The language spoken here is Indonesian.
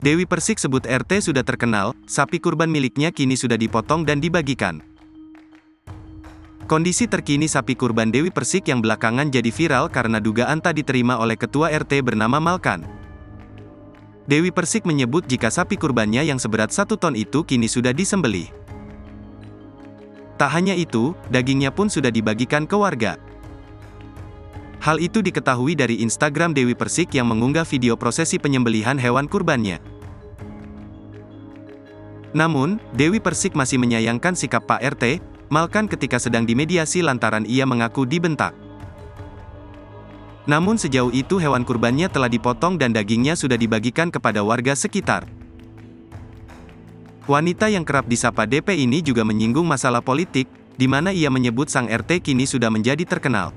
Dewi Persik sebut RT sudah terkenal, sapi kurban miliknya kini sudah dipotong dan dibagikan. Kondisi terkini sapi kurban Dewi Persik yang belakangan jadi viral karena dugaan tak diterima oleh ketua RT bernama Malkan. Dewi Persik menyebut jika sapi kurbannya yang seberat 1 ton itu kini sudah disembelih. Tak hanya itu, dagingnya pun sudah dibagikan ke warga. Hal itu diketahui dari Instagram Dewi Persik yang mengunggah video prosesi penyembelihan hewan kurbannya. Namun, Dewi Persik masih menyayangkan sikap Pak RT, Malkan ketika sedang dimediasi lantaran ia mengaku dibentak. Namun sejauh itu hewan kurbannya telah dipotong dan dagingnya sudah dibagikan kepada warga sekitar. Wanita yang kerap disapa DP ini juga menyinggung masalah politik, di mana ia menyebut sang RT kini sudah menjadi terkenal.